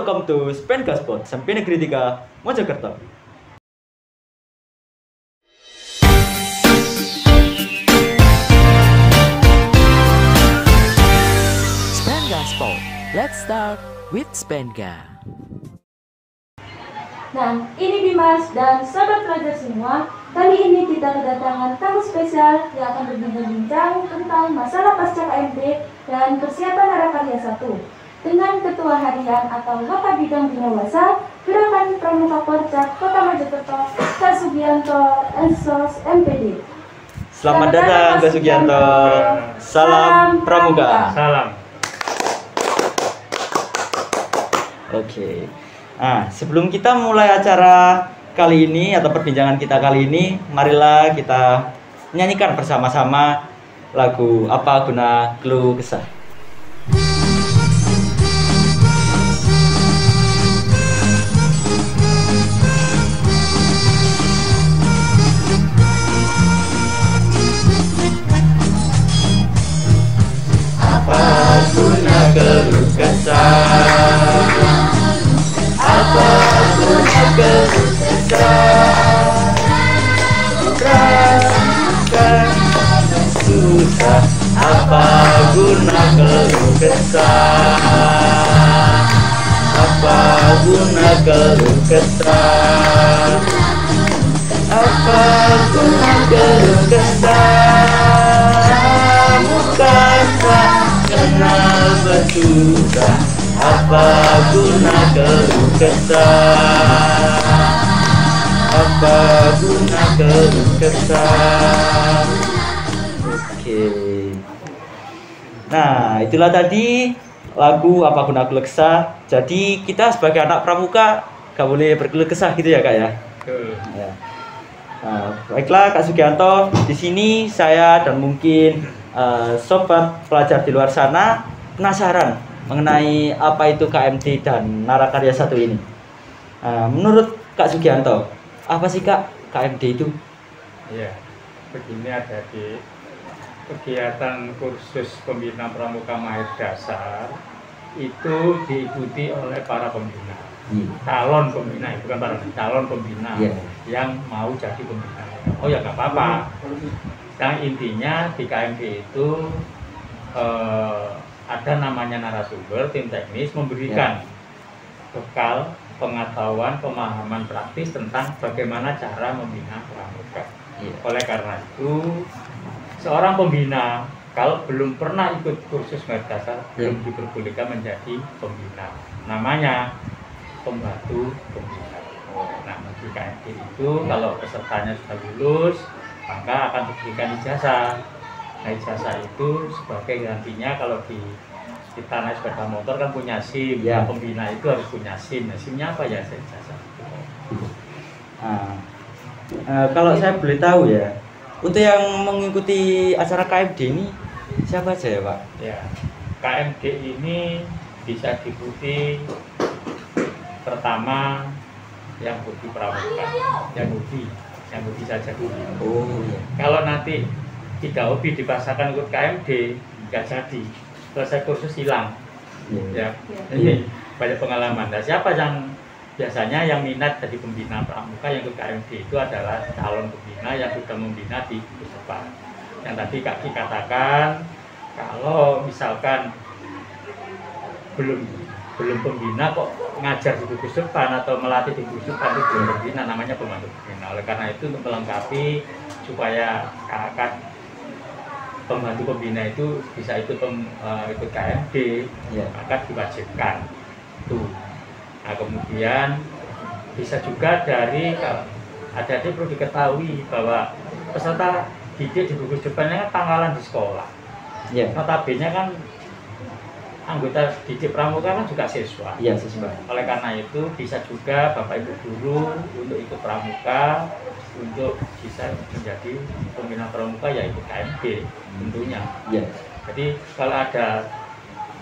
welcome to Spen Gaspot, SMP Negeri 3, Mojokerto. Spenga Sport. Let's start with Spenga. Nah, ini Dimas dan sahabat pelajar semua. Kali ini kita kedatangan tamu spesial yang akan berbincang tentang masalah pasca KMD dan persiapan Harakarya 1 dengan Ketua Harian atau Bapak Bidang Binawasa Gerakan Pramuka Porcat Kota Mojokerto, Kak Sugianto, Ensos, MPD. Selamat datang Kak Sugianto. Salam Pramuka. Salam. Oke. Nah, sebelum kita mulai acara kali ini atau perbincangan kita kali ini, marilah kita nyanyikan bersama-sama lagu Apa Guna Keluh Kesah. Apa guna keluh kesah? Apa guna keluh kesah? Rasakan susah. Apa guna keluh kesah? Apa guna keluh kesah? Apa guna keluh kesah? Bukan kenal bersusah. Apa guna keluh kesah? Apa guna keluh kesah? Oke. Nah, itulah tadi lagu Apa Guna Keluh Kesah. Jadi kita sebagai anak pramuka gak boleh berkeluh kesah gitu ya Kak ya? Ya. Nah, baiklah Kak Sugianto, di sini saya dan mungkin sobat pelajar di luar sana penasaran mengenai apa itu KMD dan Narakarya 1 ini. Menurut Kak Sugianto, apa sih Kak KMD itu? Iya, begini ada di kegiatan kursus pembina pramuka mahir dasar itu diikuti oleh para pembina, calon pembina, bukan para calon pembina yang mau jadi pembina. Oh ya nggak apa-apa. Yang intinya di KMD itu ada namanya narasumber, tim teknis memberikan bekal pengetahuan, pemahaman praktis tentang bagaimana cara membina pramuka. Oleh karena itu, seorang pembina kalau belum pernah ikut kursus mahir dasar belum diperbolehkan menjadi pembina. Namanya pembantu pembina. Nah, di KMD itu kalau pesertanya sudah lulus, maka akan diberikan ijazah. Nah, ijazah itu sebagai gantinya kalau di kita naik sepeda motor kan punya SIM, pembina itu harus punya SIM. Nah, SIM-nya apa ya? Ijazah. Kalau saya boleh tahu ya, untuk yang mengikuti acara KMD ini siapa aja ya Pak? Ya, KMD ini bisa diikuti pertama yang hobi pramuka, yang hobi saja dulu. Oh iya. Kalau nanti tidak hobi dipaksakan ikut KMD, nggak jadi. Selesai kursus hilang. Ya, ini banyak pengalaman. Nah, siapa yang biasanya yang minat jadi pembina pramuka yang ikut KMD itu adalah calon pembina yang sudah membina di Gugus Depan. Yang tadi Kak Ki katakan, kalau misalkan belum pembina kok ngajar di Gugus Depan atau melatih di Gugus Depan itu belum pembina, namanya pembantu pembina. Oleh karena itu untuk melengkapi supaya kakak pembantu pembina itu bisa ikut KMD, maka diwajibkan itu. Nah, kemudian bisa juga dari adik-adik perlu diketahui bahwa peserta didik di Gugus Depan kan pangkalan di sekolah. Notabene kan anggota didik pramuka kan juga siswa. Siswa. Oleh karena itu bisa juga Bapak Ibu guru untuk ikut pramuka, untuk bisa menjadi pembina pramuka ya ikut KMD tentunya. Jadi kalau ada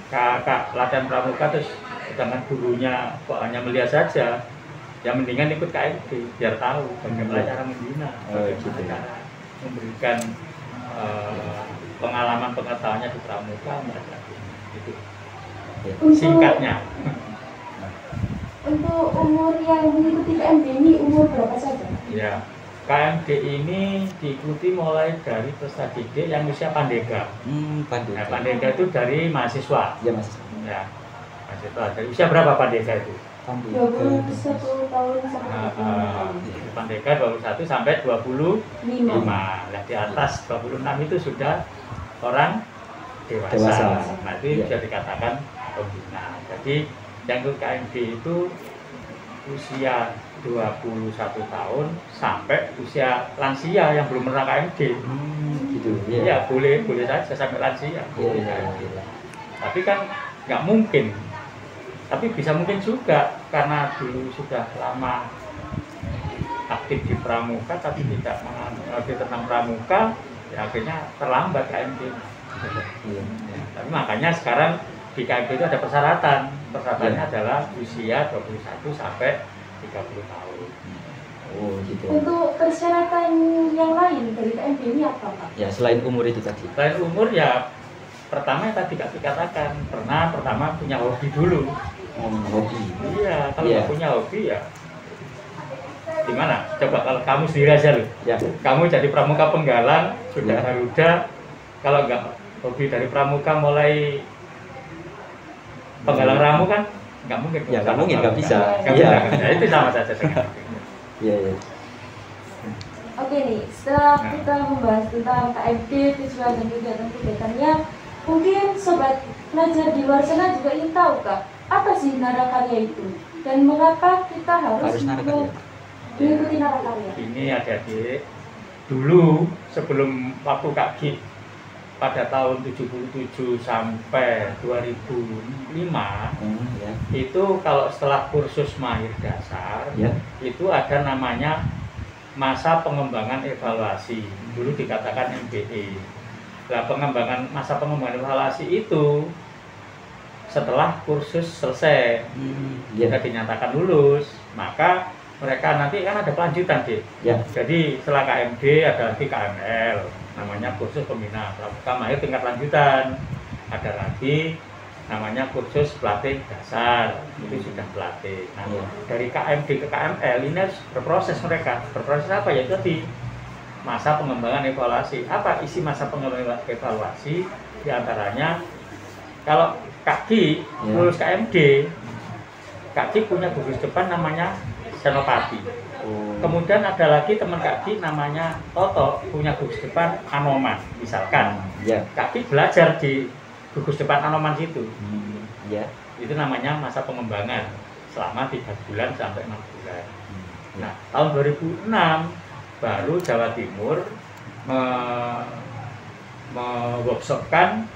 kakak latihan pramuka terus sedangkan gurunya kok hanya melihat saja, ya mendingan ikut KMD biar tahu bagaimana cara membina, bagaimana cara memberikan pengalaman pengetahuannya di pramuka mereka itu. Singkatnya. Untuk umur yang mengikuti KMD ini umur berapa saja? Ya, KMD ini diikuti mulai dari peserta didik yang usia pandega. Pandega. Nah, pandega itu dari mahasiswa. Ya Mas. Ya, mahasiswa. Dari usia berapa pandega itu? 21 tahun sampai 25 tahun. Pandega 21 sampai 25. 5. Nah, di atas 26 itu sudah orang dewasa. Dewasa. Nah, itu Ya. bisa dikatakan pembina. Jadi yang ikut KMD itu usia 21 tahun sampai usia lansia yang belum pernah KMD. Gitu. Iya, boleh saja sampai lansia. Iya, Boleh iya, KMD. iya. Tapi kan nggak mungkin. Tapi bisa mungkin juga karena dulu sudah lama aktif di pramuka tapi tidak mengerti tentang pramuka, ya akhirnya terlambat KMD. Iya. Ya, tapi makanya sekarang di KMD itu ada persyaratan. Persyaratannya adalah usia 21 sampai 30 tahun. Oh gitu. Untuk persyaratan yang lain dari KMD ini apa, Pak? Ya selain umur itu tadi. Selain umur ya pertama yang tadi Kak katakan, pertama punya hobi dulu. Hobi. Iya, kalau Iya. nggak punya hobi ya gimana? Coba kalau kamu sendiri aja loh. Ya. Kamu jadi pramuka penggalang, sudah Ya. Garuda, kalau nggak hobi dari pramuka mulai penggalang ramu kan nggak mungkin. Ya nggak mungkin, nggak bisa. Nggak Iya. bisa. Ya, itu sama saja dengan Iya. Iya. Oke nih, setelah Nah. kita membahas tentang KMD, tujuan dan kegiatan-kegiatannya, mungkin sobat pelajar di luar sana juga ingin tahu, Kak, apa sih narakarya itu? Dan mengapa kita harus Narakarya. mengikuti narakarya? Ini adik-adik, dulu sebelum waktu Kak Gi pada tahun 77 sampai 2005 Ya. itu kalau setelah kursus mahir dasar Ya. itu ada namanya masa pengembangan evaluasi, dulu dikatakan MBE. Nah, masa pengembangan evaluasi itu setelah kursus selesai Ya. sudah dinyatakan lulus, maka mereka nanti kan ada kelanjutan deh. Ya. Jadi setelah KMD ada lagi KML, namanya kursus pembina pramuka mahir tingkat lanjutan. Ada lagi namanya kursus pelatih dasar, itu sudah pelatih. Nah, Ya. dari KMD ke KML ini harus berproses mereka. Berproses apa ya? Itu tadi masa pengembangan evaluasi. Apa isi masa pengembangan evaluasi? Di antaranya kalau Kak Gi Ya. lulus KMD, Kak Gi punya gugus depan namanya Senopati. Oh. Kemudian ada lagi teman Kak Gi namanya Toto, punya gugus depan Anoman. Misalkan Ya. Kak Gi belajar di gugus depan Anoman situ. Ya. Itu namanya masa pengembangan selama 3 bulan sampai 6 bulan. Nah, tahun 2006 baru Jawa Timur me-workshopkan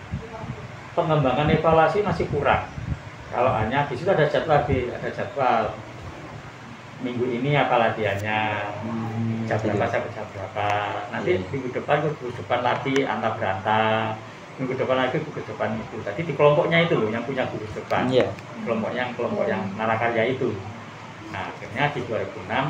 pengembangan evaluasi masih kurang. Kalau hanya di situ ada jadwal minggu ini apa latihannya, jam berapa sampai jam berapa. Nanti minggu depan gugus depan lagi antar berantah, minggu depan lagi gugus depan itu. Tadi di kelompoknya itu loh yang punya gugus depan, Iya. kelompok yang narakarya itu. Nah, akhirnya di 2006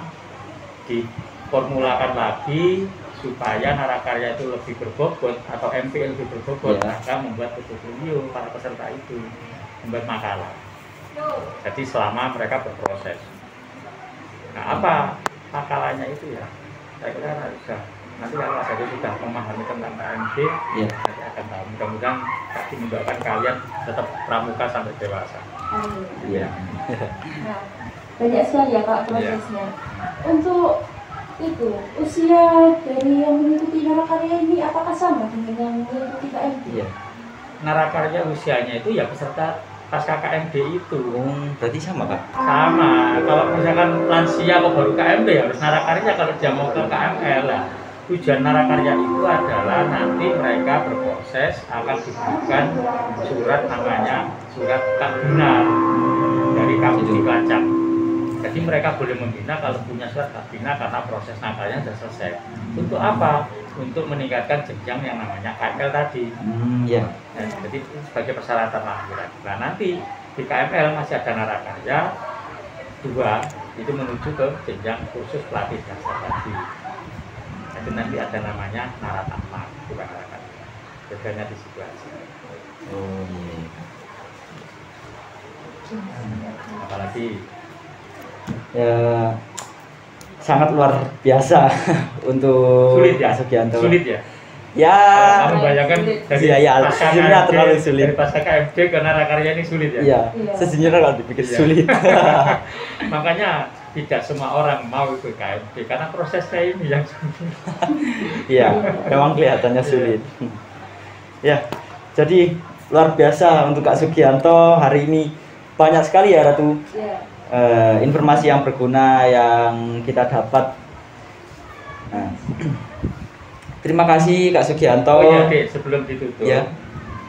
diformulakan lagi supaya narakarya itu lebih berbobot atau MP lebih berbobot, Ya. maka membuat portofolio para peserta itu, membuat makalah. Jadi selama mereka berproses. Nah, apa makalahnya itu ya? Saya kira nanti kalau saya sudah memahami tentang KMD, Iya. nanti akan tahu. Mudah-mudahan kami mendoakan kalian tetap pramuka sampai dewasa. Amin. Iya. Nah, banyak sekali ya Kak prosesnya. Untuk itu, usia dari yang mengikuti narakarya ini apakah sama dengan yang mengikuti KMD? Iya. Narakarya usianya itu ya peserta pasca KMD itu. Berarti sama, Kak? Sama, kalau misalkan lansia kok baru KMD ya harus narakarya kalau dia mau ke KML lah. Tujuan narakarya itu adalah nanti mereka berproses akan diberikan surat namanya surat kabina dari Kabupaten Cilacap. Jadi mereka boleh membina kalau punya surat kabina karena proses nakalnya sudah selesai. Untuk apa? Untuk meningkatkan jenjang yang namanya KML tadi. Iya. Ya, jadi itu sebagai persyaratan lahiran. Nah, nanti di KML masih ada narakarya 2 itu menuju ke jenjang kursus pelatih dasar tadi. Jadi nanti ada namanya naratakma, bukan narakarya. Bedanya di situ aja. Oh iya. Apalagi ya sangat luar biasa untuk Sulit ya? Kak Sugianto. Sulit ya? Ya, Kamu bayangkan dari iya, iya, pasca sejujurnya KMD, terlalu sulit. dari pasca KMD ke Narakarya ini sulit ya? iya, Iya. sejujurnya kalau dipikir Iya. sulit. Makanya tidak semua orang mau ikut KMD karena prosesnya ini yang sulit. Iya, memang kelihatannya sulit. Ya, jadi luar biasa untuk Kak Sugianto hari ini, banyak sekali ya Ratu Ya. informasi yang berguna yang kita dapat. Nah, terima kasih Kak Sugianto. Oh iya, Dek, sebelum ditutup. Ya.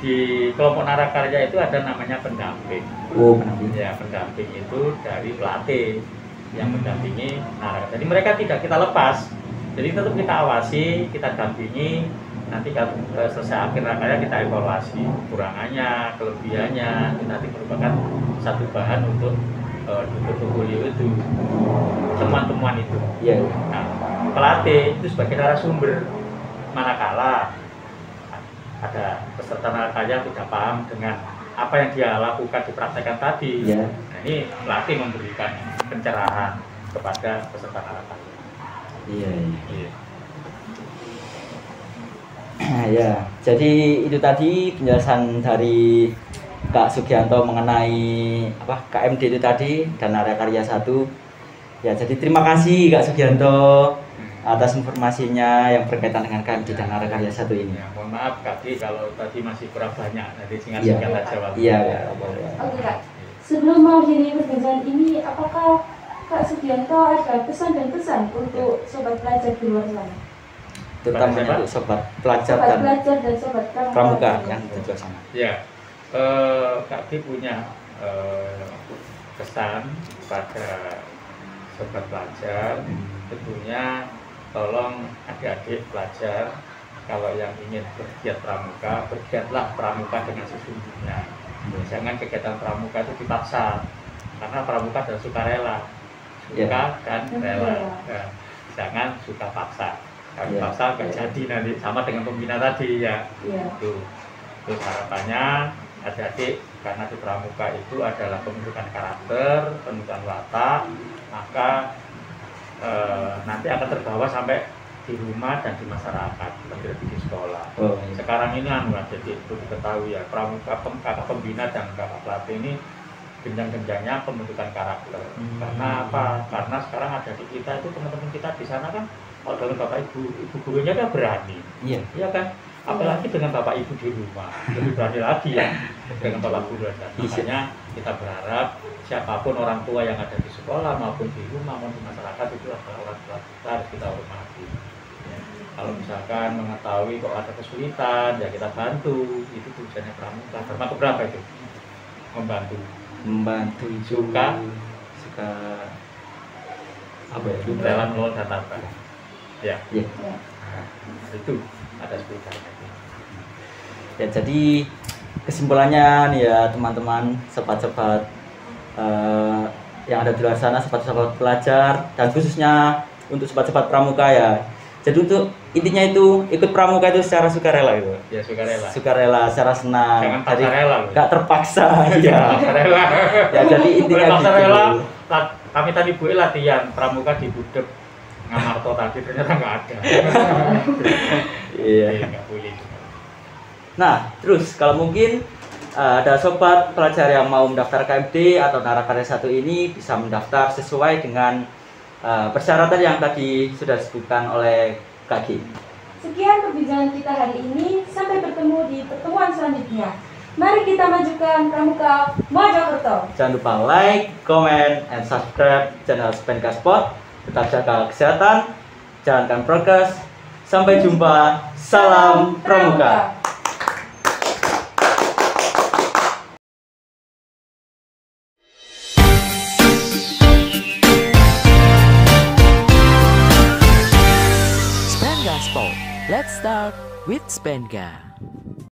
Di kelompok Narakarya itu ada namanya pendamping. Oh, pendamping. Ya, pendamping itu dari pelatih yang mendampingi Narakarya. Jadi mereka tidak kita lepas. Jadi tetap kita awasi, kita dampingi. Nanti kalau selesai akhir Narakarya kita evaluasi kekurangannya, kelebihannya. Itu nanti merupakan satu bahan untuk di portofolio itu, teman-teman itu. Iya. Nah, pelatih itu sebagai narasumber, manakala ada peserta Narakarya tidak paham dengan apa yang dia lakukan dipraktekkan tadi. Iya. Nah, ini pelatih memberikan pencerahan kepada peserta Narakarya. Iya. Iya. Nah, ya, jadi itu tadi penjelasan dari Kak Sugianto mengenai apa KMD itu tadi dan Narakarya 1. Ya, jadi terima kasih Kak Sugianto atas informasinya yang berkaitan dengan KMD dan Narakarya 1 ini. Ya, mohon maaf Kaki kalau tadi masih kurang banyak, nanti Iya. singkat-singkat aja waktu. Iya, Ya. Kak. Oke Kak, sebelum mengakhiri perbincangan ini, apakah Kak Sugianto ada pesan dan pesan untuk sobat pelajar di luar sana? Terutama Siapa? untuk sobat pelajar Sobat dan pelajar dan sobat pramuka yang di luar sana. Ya, Kaki punya pesan kepada sobat pelajar, tentunya tolong adik-adik pelajar kalau yang ingin bergiat pramuka, bergiatlah pramuka dengan sesungguhnya. Jangan kegiatan pramuka itu dipaksa, karena pramuka adalah sukarela, suka dan rela. Nah, jangan suka paksa. Kalau Ya. paksa nggak jadi nanti sama dengan pembina tadi ya. Iya. Terus harapannya adik-adik karena di pramuka itu adalah pembentukan karakter, pembentukan watak, maka nanti akan terbawa sampai di rumah dan di masyarakat, lebih di sekolah. Oh, iya. Sekarang ini jadi perlu diketahui ya, pramuka kakak pembina dan kakak pelatih ini genjang-genjangnya pembentukan karakter. Karena apa? Karena sekarang ada di kita itu teman-teman kita di sana kan, kalau dengan bapak ibu gurunya kan berani, Iya. iya kan? Apalagi dengan bapak ibu di rumah, lebih berani lagi ya dengan bapak guru. Makanya kita berharap siapapun orang tua yang ada di sekolah maupun di rumah maupun di masyarakat itu adalah orang tua kita, harus kita hormati. Ya. Kalau misalkan mengetahui kok ada kesulitan, ya kita bantu. Itu tujuannya pramuka. Dharma keberapa itu? Membantu. Suka apa ya? Rela menolong dan tabah. Ya. Iya. Nah, itu ada 10 kali. Ya, jadi kesimpulannya nih ya teman-teman, sobat-sobat yang ada di luar sana, sobat-sobat pelajar dan khususnya untuk sobat-sobat pramuka ya. Jadi untuk intinya itu ikut pramuka itu secara sukarela gitu. Ya, sukarela. Sukarela, secara senang. Jangan Jadi paksa rela loh. nggak terpaksa ya. Rela. Ya, jadi intinya Boleh paksa gitu. rela. Kami tadi Bu latihan pramuka di Budep Ngamarto tadi ternyata nggak ada. Iya. Nggak boleh. Nah, terus kalau mungkin ada sobat pelajar yang mau mendaftar KMD atau Narakarya 1 ini bisa mendaftar sesuai dengan persyaratan yang tadi sudah disebutkan oleh Kak Gi. Sekian perbincangan kita hari ini. Sampai bertemu di pertemuan selanjutnya. Mari kita majukan Pramuka Mojokerto. Jangan lupa like, comment, and subscribe channel Spenga Sport. Tetap jaga kesehatan, jalankan progres. Sampai jumpa. Salam Pramuka. Spenga Sport. Let's start with Spenga.